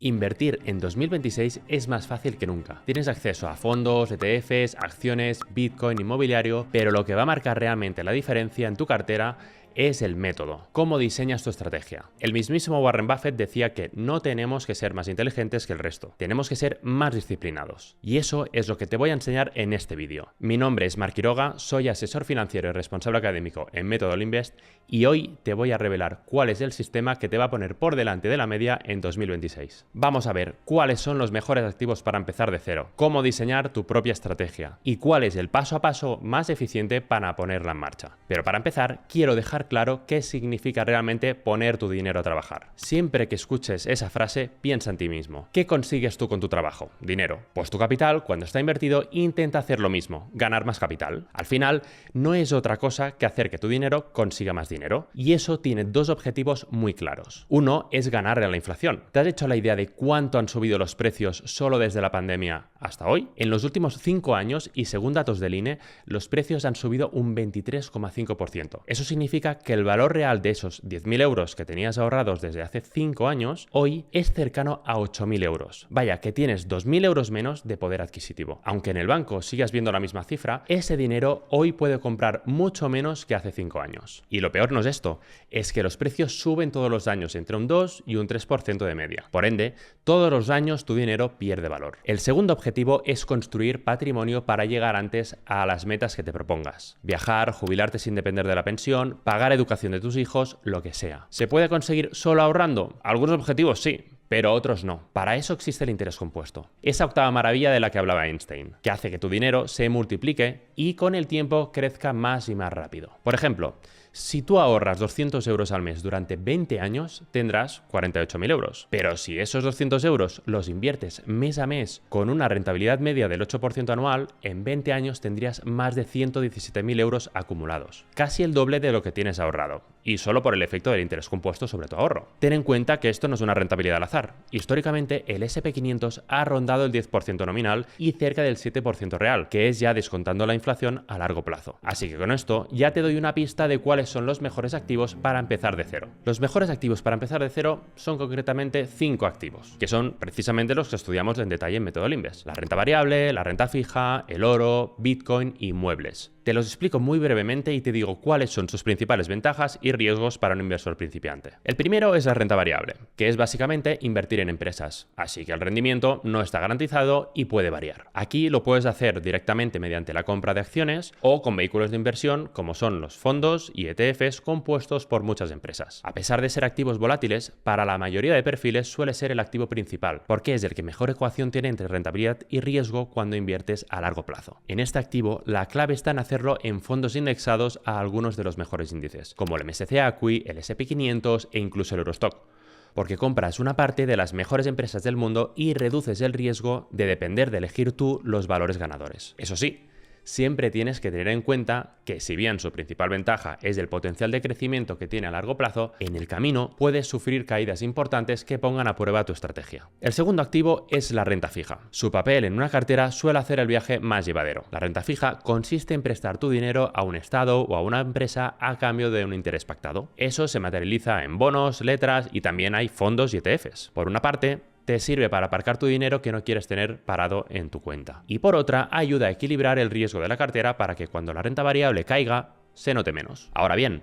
Invertir en 2026 es más fácil que nunca. Tienes acceso a fondos, ETFs, acciones, Bitcoin, inmobiliario, pero lo que va a marcar realmente la diferencia en tu cartera es el método, cómo diseñas tu estrategia. El mismísimo Warren Buffett decía que no tenemos que ser más inteligentes que el resto, tenemos que ser más disciplinados. Y eso es lo que te voy a enseñar en este vídeo. Mi nombre es Marc Quiroga, soy asesor financiero y responsable académico en Método All-Invest y hoy te voy a revelar cuál es el sistema que te va a poner por delante de la media en 2026. Vamos a ver cuáles son los mejores activos para empezar de cero, cómo diseñar tu propia estrategia y cuál es el paso a paso más eficiente para ponerla en marcha. Pero para empezar, quiero dejar claro qué significa realmente poner tu dinero a trabajar. Siempre que escuches esa frase, piensa en ti mismo. ¿Qué consigues tú con tu trabajo? Dinero. Pues tu capital, cuando está invertido, intenta hacer lo mismo, ganar más capital. Al final, no es otra cosa que hacer que tu dinero consiga más dinero. Y eso tiene dos objetivos muy claros. Uno es ganar a la inflación. ¿Te has hecho la idea de cuánto han subido los precios solo desde la pandemia hasta hoy? En los últimos 5 años, y según datos del INE, los precios han subido un 23,5%. Eso significa que el valor real de esos 10.000 euros que tenías ahorrados desde hace 5 años, hoy es cercano a 8.000 euros. Vaya, que tienes 2.000 euros menos de poder adquisitivo. Aunque en el banco sigas viendo la misma cifra, ese dinero hoy puede comprar mucho menos que hace 5 años. Y lo peor no es esto, es que los precios suben todos los años entre un 2 y un 3% de media. Por ende, todos los años tu dinero pierde valor. El segundo objetivo es construir patrimonio para llegar antes a las metas que te propongas. Viajar, jubilarte sin depender de la pensión, pagar educación de tus hijos, lo que sea. ¿Se puede conseguir solo ahorrando? Algunos objetivos sí, pero otros no. Para eso existe el interés compuesto. Esa octava maravilla de la que hablaba Einstein, que hace que tu dinero se multiplique y con el tiempo crezca más y más rápido. Por ejemplo, si tú ahorras 200 euros al mes durante 20 años, tendrás 48.000 euros. Pero si esos 200 euros los inviertes mes a mes con una rentabilidad media del 8% anual, en 20 años tendrías más de 117.000 euros acumulados. Casi el doble de lo que tienes ahorrado. Y solo por el efecto del interés compuesto sobre tu ahorro. Ten en cuenta que esto no es una rentabilidad al azar. Históricamente, el S&P 500 ha rondado el 10% nominal y cerca del 7% real, que es ya descontando la inflación a largo plazo. Así que con esto ya te doy una pista de cuáles son los mejores activos para empezar de cero. Los mejores activos para empezar de cero son concretamente 5 activos, que son precisamente los que estudiamos en detalle en Método All-Invest: la renta variable, la renta fija, el oro, Bitcoin y muebles. Te los explico muy brevemente y te digo cuáles son sus principales ventajas y riesgos para un inversor principiante. El primero es la renta variable, que es básicamente invertir en empresas, así que el rendimiento no está garantizado y puede variar. Aquí lo puedes hacer directamente mediante la compra de acciones o con vehículos de inversión como son los fondos y ETFs compuestos por muchas empresas. A pesar de ser activos volátiles, para la mayoría de perfiles suele ser el activo principal, porque es el que mejor ecuación tiene entre rentabilidad y riesgo cuando inviertes a largo plazo. En este activo, la clave está en hacerlo en fondos indexados a algunos de los mejores índices, como el MSCI ACWI, el S&P 500 e incluso el Eurostock, porque compras una parte de las mejores empresas del mundo y reduces el riesgo de depender de elegir tú los valores ganadores. Eso sí, siempre tienes que tener en cuenta que si bien su principal ventaja es el potencial de crecimiento que tiene a largo plazo, en el camino puedes sufrir caídas importantes que pongan a prueba tu estrategia. El segundo activo es la renta fija. Su papel en una cartera suele hacer el viaje más llevadero. La renta fija consiste en prestar tu dinero a un estado o a una empresa a cambio de un interés pactado. Eso se materializa en bonos, letras y también hay fondos y ETFs. Por una parte, te sirve para aparcar tu dinero que no quieres tener parado en tu cuenta. Y por otra, ayuda a equilibrar el riesgo de la cartera para que cuando la renta variable caiga, se note menos. Ahora bien,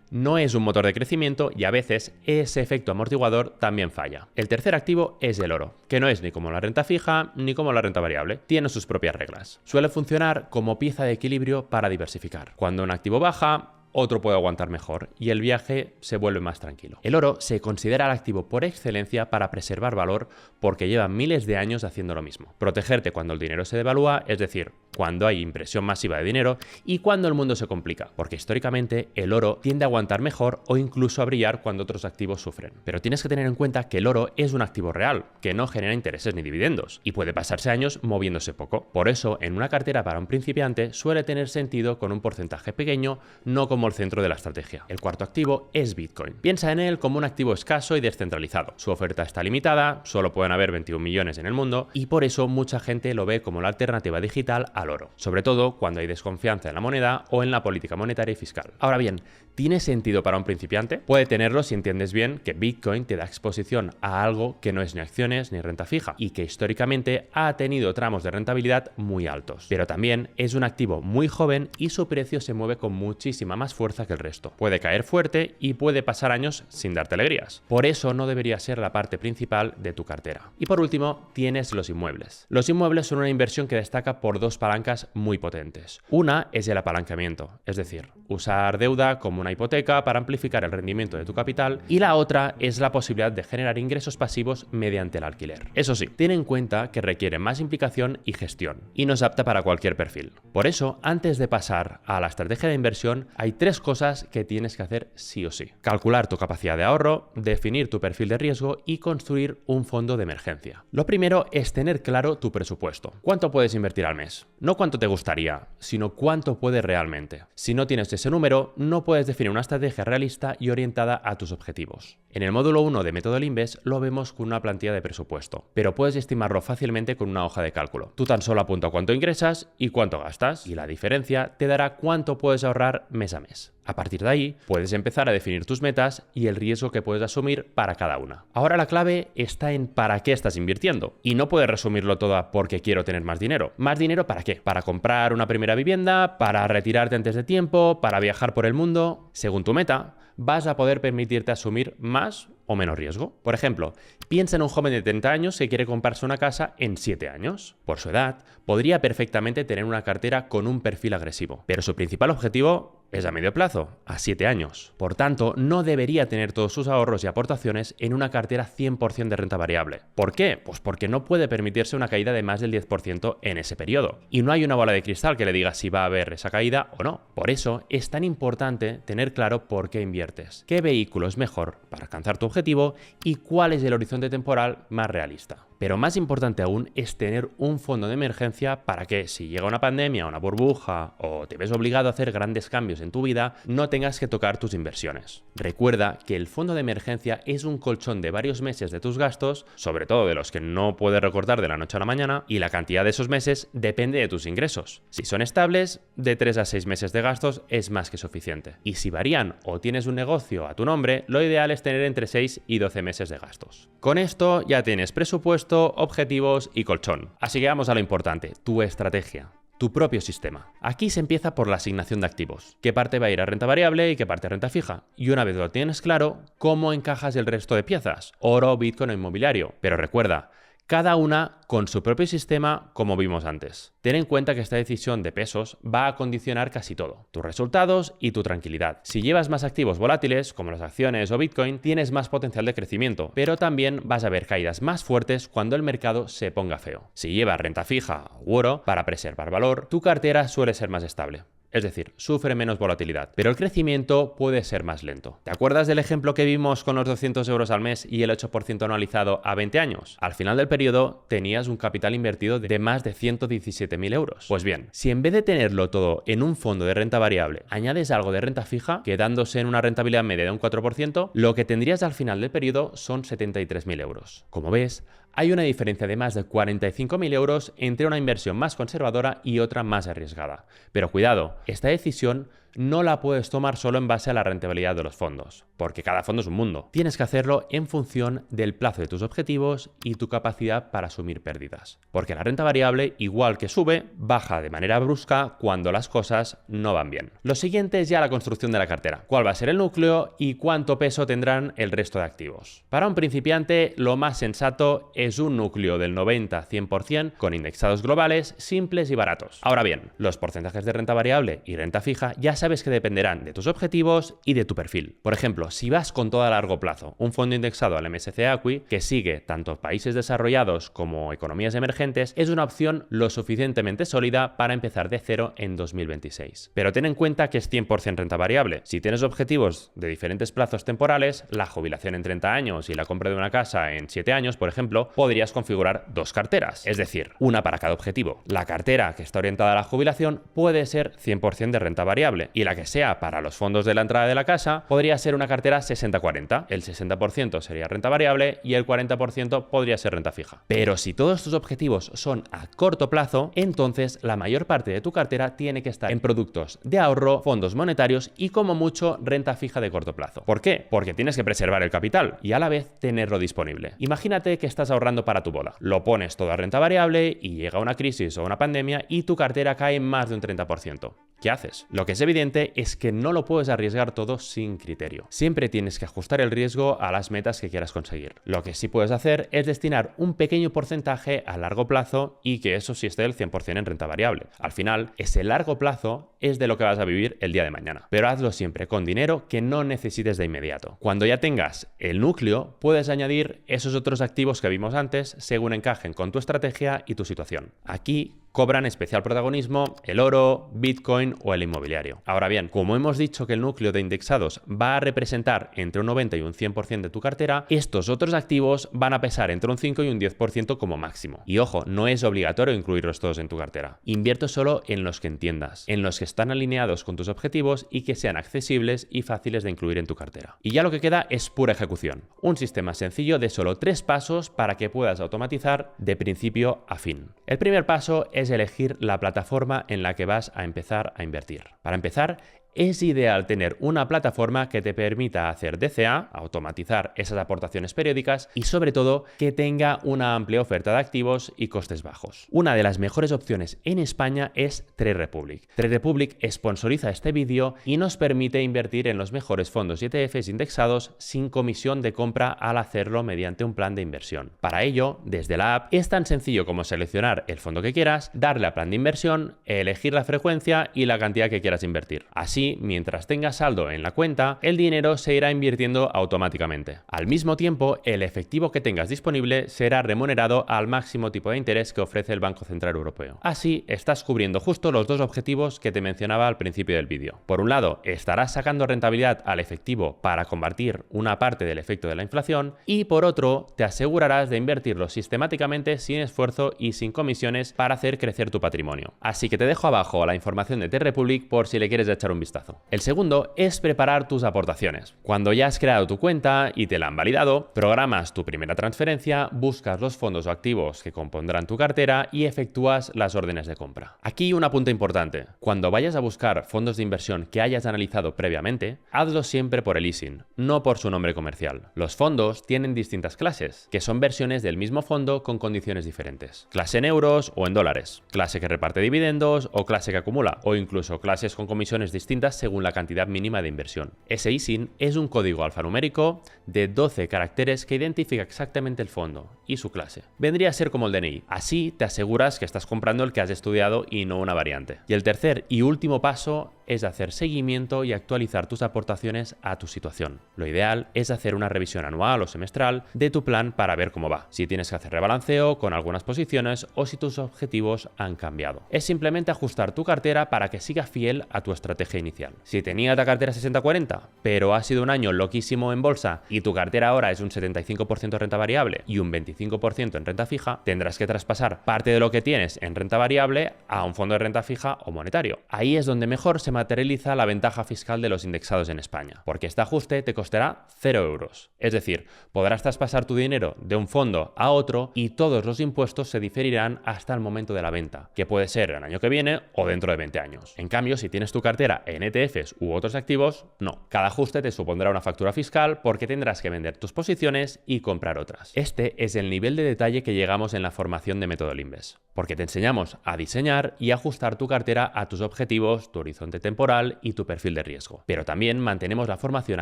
no es un motor de crecimiento y a veces ese efecto amortiguador también falla. El tercer activo es el oro, que no es ni como la renta fija ni como la renta variable. Tiene sus propias reglas. Suele funcionar como pieza de equilibrio para diversificar. Cuando un activo baja, otro puede aguantar mejor y el viaje se vuelve más tranquilo. El oro se considera el activo por excelencia para preservar valor porque lleva miles de años haciendo lo mismo. Protegerte cuando el dinero se devalúa, es decir, cuando hay impresión masiva de dinero y cuando el mundo se complica, porque históricamente el oro tiende a aguantar mejor o incluso a brillar cuando otros activos sufren. Pero tienes que tener en cuenta que el oro es un activo real, que no genera intereses ni dividendos y puede pasarse años moviéndose poco. Por eso, en una cartera para un principiante suele tener sentido con un porcentaje pequeño, no como como el centro de la estrategia. El cuarto activo es Bitcoin. Piensa en él como un activo escaso y descentralizado. Su oferta está limitada, solo pueden haber 21 millones en el mundo y por eso mucha gente lo ve como la alternativa digital al oro, sobre todo cuando hay desconfianza en la moneda o en la política monetaria y fiscal. Ahora bien, ¿tiene sentido para un principiante? Puede tenerlo si entiendes bien que Bitcoin te da exposición a algo que no es ni acciones ni renta fija y que históricamente ha tenido tramos de rentabilidad muy altos. Pero también es un activo muy joven y su precio se mueve con muchísima más fuerza que el resto. Puede caer fuerte y puede pasar años sin darte alegrías. Por eso no debería ser la parte principal de tu cartera. Y por último, tienes los inmuebles. Los inmuebles son una inversión que destaca por dos palancas muy potentes. Una es el apalancamiento, es decir, usar deuda como una hipoteca para amplificar el rendimiento de tu capital, y la otra es la posibilidad de generar ingresos pasivos mediante el alquiler. Eso sí, ten en cuenta que requiere más implicación y gestión, y no es apta para cualquier perfil. Por eso, antes de pasar a la estrategia de inversión, hay tres cosas que tienes que hacer sí o sí. Calcular tu capacidad de ahorro, definir tu perfil de riesgo y construir un fondo de emergencia. Lo primero es tener claro tu presupuesto. ¿Cuánto puedes invertir al mes? No cuánto te gustaría, sino cuánto puedes realmente. Si no tienes ese número, no puedes definir una estrategia realista y orientada a tus objetivos. En el módulo 1 de Método Limbes lo vemos con una plantilla de presupuesto, pero puedes estimarlo fácilmente con una hoja de cálculo. Tú tan solo apunta cuánto ingresas y cuánto gastas, y la diferencia te dará cuánto puedes ahorrar mes a mes. A partir de ahí, puedes empezar a definir tus metas y el riesgo que puedes asumir para cada una. Ahora la clave está en para qué estás invirtiendo. Y no puedes resumirlo todo a porque quiero tener más dinero. ¿Más dinero para qué? ¿Para comprar una primera vivienda? ¿Para retirarte antes de tiempo? ¿Para viajar por el mundo? Según tu meta, vas a poder permitirte asumir más o menos riesgo. Por ejemplo, piensa en un joven de 30 años que quiere comprarse una casa en 7 años. Por su edad, podría perfectamente tener una cartera con un perfil agresivo, pero su principal objetivo es a medio plazo, a 7 años. Por tanto, no debería tener todos sus ahorros y aportaciones en una cartera 100% de renta variable. ¿Por qué? Pues porque no puede permitirse una caída de más del 10% en ese periodo. Y no hay una bola de cristal que le diga si va a haber esa caída o no. Por eso es tan importante tener claro por qué inviertes, qué vehículo es mejor para alcanzar tu objetivo y cuál es el horizonte temporal más realista. Pero más importante aún es tener un fondo de emergencia para que si llega una pandemia, una burbuja o te ves obligado a hacer grandes cambios en tu vida, no tengas que tocar tus inversiones. Recuerda que el fondo de emergencia es un colchón de varios meses de tus gastos, sobre todo de los que no puedes recortar de la noche a la mañana, y la cantidad de esos meses depende de tus ingresos. Si son estables, de 3 a 6 meses de gastos es más que suficiente. Y si varían o tienes un negocio a tu nombre, lo ideal es tener entre 6 y 12 meses de gastos. Con esto ya tienes presupuesto, objetivos y colchón. Así que vamos a lo importante, tu estrategia. Tu propio sistema. Aquí se empieza por la asignación de activos. ¿Qué parte va a ir a renta variable y qué parte a renta fija? Y una vez lo tienes claro, ¿cómo encajas el resto de piezas? Oro, Bitcoin o inmobiliario. Pero recuerda, cada una con su propio sistema, como vimos antes. Ten en cuenta que esta decisión de pesos va a condicionar casi todo, tus resultados y tu tranquilidad. Si llevas más activos volátiles, como las acciones o Bitcoin, tienes más potencial de crecimiento, pero también vas a ver caídas más fuertes cuando el mercado se ponga feo. Si llevas renta fija u oro para preservar valor, tu cartera suele ser más estable. Es decir, sufre menos volatilidad, pero el crecimiento puede ser más lento. ¿Te acuerdas del ejemplo que vimos con los 200 euros al mes y el 8% anualizado a 20 años? Al final del periodo tenías un capital invertido de más de 117.000 euros. Pues bien, si en vez de tenerlo todo en un fondo de renta variable, añades algo de renta fija, quedándose en una rentabilidad media de un 4%, lo que tendrías al final del periodo son 73.000 euros. Como ves, hay una diferencia de más de 45.000 euros entre una inversión más conservadora y otra más arriesgada. Pero cuidado, esta decisión no la puedes tomar solo en base a la rentabilidad de los fondos, porque cada fondo es un mundo. Tienes que hacerlo en función del plazo de tus objetivos y tu capacidad para asumir pérdidas. Porque la renta variable, igual que sube, baja de manera brusca cuando las cosas no van bien. Lo siguiente es ya la construcción de la cartera. ¿Cuál va a ser el núcleo y cuánto peso tendrán el resto de activos? Para un principiante, lo más sensato es un núcleo del 90-100% con indexados globales, simples y baratos. Ahora bien, los porcentajes de renta variable y renta fija ya sabes que dependerán de tus objetivos y de tu perfil. Por ejemplo, si vas con todo a largo plazo, un fondo indexado al MSCI ACWI que sigue tanto países desarrollados como economías emergentes es una opción lo suficientemente sólida para empezar de cero en 2026. Pero ten en cuenta que es 100% renta variable. Si tienes objetivos de diferentes plazos temporales, la jubilación en 30 años y la compra de una casa en 7 años, por ejemplo, podrías configurar dos carteras, es decir, una para cada objetivo. La cartera que está orientada a la jubilación puede ser 100% de renta variable, y la que sea para los fondos de la entrada de la casa podría ser una cartera 60-40. El 60% sería renta variable y el 40% podría ser renta fija. Pero si todos tus objetivos son a corto plazo, entonces la mayor parte de tu cartera tiene que estar en productos de ahorro, fondos monetarios y como mucho renta fija de corto plazo. ¿Por qué? Porque tienes que preservar el capital y a la vez tenerlo disponible. Imagínate que estás ahorrando para tu boda. Lo pones todo a renta variable y llega una crisis o una pandemia y tu cartera cae en más de un 30%. ¿Qué haces? Lo que es evidente es que no lo puedes arriesgar todo sin criterio. Siempre tienes que ajustar el riesgo a las metas que quieras conseguir. Lo que sí puedes hacer es destinar un pequeño porcentaje a largo plazo y que eso sí esté el 100% en renta variable. Al final, ese largo plazo es de lo que vas a vivir el día de mañana. Pero hazlo siempre con dinero que no necesites de inmediato. Cuando ya tengas el núcleo, puedes añadir esos otros activos que vimos antes según encajen con tu estrategia y tu situación. Aquí cobran especial protagonismo el oro, Bitcoin o el inmobiliario. Ahora bien, como hemos dicho que el núcleo de indexados va a representar entre un 90 y un 100% de tu cartera, estos otros activos van a pesar entre un 5 y un 10% como máximo. Y ojo, no es obligatorio incluirlos todos en tu cartera. Invierte solo en los que entiendas, en los que están alineados con tus objetivos y que sean accesibles y fáciles de incluir en tu cartera. Y ya lo que queda es pura ejecución. Un sistema sencillo de solo 3 pasos para que puedas automatizar de principio a fin. El primer paso es elegir la plataforma en la que vas a empezar a invertir. Para empezar, es ideal tener una plataforma que te permita hacer DCA, automatizar esas aportaciones periódicas y sobre todo que tenga una amplia oferta de activos y costes bajos. Una de las mejores opciones en España es Trade Republic. Trade Republic sponsoriza este vídeo y nos permite invertir en los mejores fondos y ETFs indexados sin comisión de compra al hacerlo mediante un plan de inversión. Para ello, desde la app es tan sencillo como seleccionar el fondo que quieras, darle a plan de inversión, elegir la frecuencia y la cantidad que quieras invertir. Así, mientras tengas saldo en la cuenta, el dinero se irá invirtiendo automáticamente. Al mismo tiempo, el efectivo que tengas disponible será remunerado al máximo tipo de interés que ofrece el Banco Central Europeo. Así, estás cubriendo justo los dos objetivos que te mencionaba al principio del vídeo. Por un lado, estarás sacando rentabilidad al efectivo para combatir una parte del efecto de la inflación y por otro, te asegurarás de invertirlo sistemáticamente sin esfuerzo y sin comisiones para hacer crecer tu patrimonio. Así que te dejo abajo la información de Trade Republic por si le quieres echar un vistazo. El segundo es preparar tus aportaciones. Cuando ya has creado tu cuenta y te la han validado, programas tu primera transferencia, buscas los fondos o activos que compondrán tu cartera y efectúas las órdenes de compra. Aquí un apunte importante. Cuando vayas a buscar fondos de inversión que hayas analizado previamente, hazlo siempre por el ISIN, no por su nombre comercial. Los fondos tienen distintas clases, que son versiones del mismo fondo con condiciones diferentes. Clase en euros o en dólares, clase que reparte dividendos o clase que acumula, o incluso clases con comisiones distintas según la cantidad mínima de inversión. Ese ISIN es un código alfanumérico de 12 caracteres que identifica exactamente el fondo y su clase. Vendría a ser como el DNI. Así te aseguras que estás comprando el que has estudiado y no una variante. Y el tercer y último paso es hacer seguimiento y actualizar tus aportaciones a tu situación. Lo ideal es hacer una revisión anual o semestral de tu plan para ver cómo va, si tienes que hacer rebalanceo con algunas posiciones o si tus objetivos han cambiado. Es simplemente ajustar tu cartera para que siga fiel a tu estrategia inicial. Si tenías la cartera 60-40, pero ha sido un año loquísimo en bolsa y tu cartera ahora es un 75% renta variable y un 25% en renta fija, tendrás que traspasar parte de lo que tienes en renta variable a un fondo de renta fija o monetario. Ahí es donde mejor se materializa la ventaja fiscal de los indexados en España, porque este ajuste te costará 0 euros. Es decir, podrás traspasar tu dinero de un fondo a otro y todos los impuestos se diferirán hasta el momento de la venta, que puede ser el año que viene o dentro de 20 años. En cambio, si tienes tu cartera en ETFs u otros activos, no. Cada ajuste te supondrá una factura fiscal porque tendrás que vender tus posiciones y comprar otras. Este es el nivel de detalle que llegamos en la formación de Método Limbes, porque te enseñamos a diseñar y ajustar tu cartera a tus objetivos, tu horizonte temporal y tu perfil de riesgo. Pero también mantenemos la formación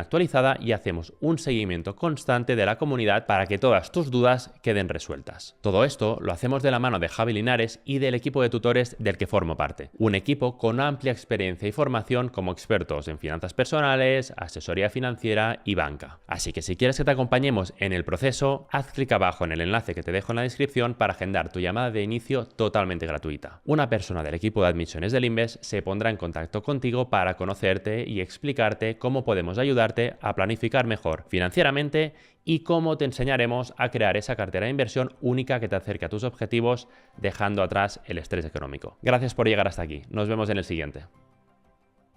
actualizada y hacemos un seguimiento constante de la comunidad para que todas tus dudas queden resueltas. Todo esto lo hacemos de la mano de Javi Linares y del equipo de tutores del que formo parte. Un equipo con amplia experiencia y formación como expertos en finanzas personales, asesoría financiera y banca. Así que si quieres que te acompañemos en el proceso, haz clic abajo en el enlace que te dejo en la descripción para agendar tu llamada de inicio totalmente gratuita. Una persona del equipo de admisiones de Limbes se pondrá en contacto contigo para conocerte y explicarte cómo podemos ayudarte a planificar mejor financieramente y cómo te enseñaremos a crear esa cartera de inversión única que te acerque a tus objetivos, dejando atrás el estrés económico. Gracias por llegar hasta aquí. Nos vemos en el siguiente.